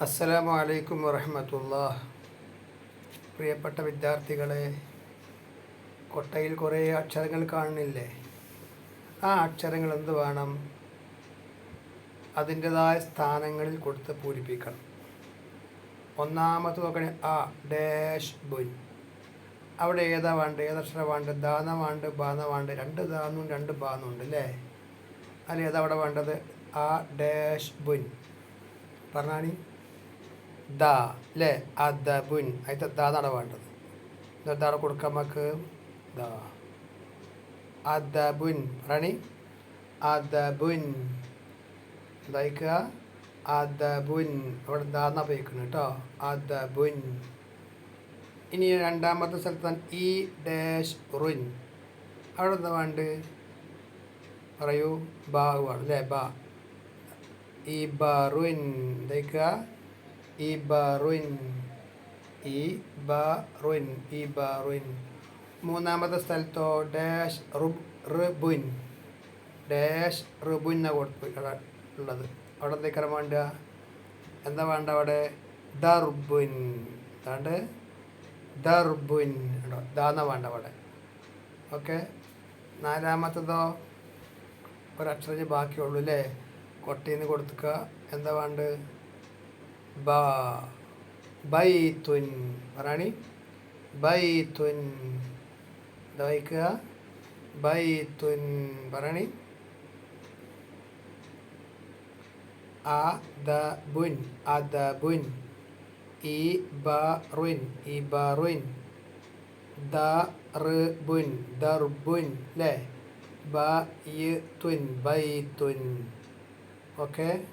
അസ്സലാമു അലൈക്കും വറഹ്മത്തുള്ളാഹ്. പ്രിയപ്പെട്ട വിദ്യാർത്ഥികളെ, കൊട്ടയിൽ കുറേ അക്ഷരങ്ങൾ കാണുന്നില്ലേ? ആ അക്ഷരങ്ങൾ എന്ത് വേണം? അതിൻ്റെതായ സ്ഥാനങ്ങളിൽ കൊടുത്ത് പൂരിപ്പിക്കണം. ഒന്നാമത്തെ നോക്കണേ, ആ ഡാഷ് ബുൻ. അവിടെ ഏതാ വേണ്ട? ഏതക്ഷരം വേണ്ട? ദാന വേണ്ട, ബാന വേണ്ട? രണ്ട് ദാന്നും രണ്ട് ബാന്നും ഉണ്ട് അല്ലേ? അല്ല, ഏതാ അവിടെ വേണ്ടത്? ആ ഡാഷ് ബുൻ പറഞ്ഞാണി. ദ അല്ലേ? അദബുൻ. അതിൻ്റെ ദാന്നാണ് വേണ്ടത്. എന്നിട്ട് അവിടെ കൊടുക്കാം നമുക്ക്. ദ അദബുൻ പറയണി. അദബുൻ എന്തായിക്കുക? അദബുൻ. അവിടെ ദാന്ന ഉപയോഗിക്കണം കേട്ടോ. അദബുൻ. ഇനി രണ്ടാമത്തെ സ്ഥലത്താണ് ഈ ഡാഷ് റുൻ. അവിടെ എന്താ വേണ്ട? പറയൂ. ബാ വേണം അല്ലേ? ബാ. ഈ ബറുൻ എന്തായിക്കുക? ഇബറുൻ. ഇബറുൻ. ഇബറുൻ. മൂന്നാമത്തെ സ്ഥലത്തോ ഡാഷ് റുബുൻ. ഡാഷ് റുബുൻ ഉള്ളത്. അവിടെ എന്തൊക്കെ വേണ്ട? എന്താ വേണ്ട അവിടെ? ദർബുൻ. എന്താണ്ട്? ദർബുൻ. ദാന്ന വേണ്ട അവിടെ. ഓക്കെ. നാലാമത്തതോ ഒരക്ഷരം ബാക്കിയുള്ളൂ അല്ലേ? കൊട്ടയിൽ നിന്ന് കൊടുക്കുക. എന്താ വേണ്ട? ബാ. ബൈത്തുൻ പറയണി. ബൈത്തുൻ. എന്താ വായിക്കുക? ബൈത്തുൻ പറയണി. അദബുൻ. അദബുൻ. ഇബറുൻ. ഇബറുൻ. ദർബുൻ. ദർബുൻ അല്ലേ? ബൈത്തുൻ. ബൈത്തുൻ. ഓക്കെ.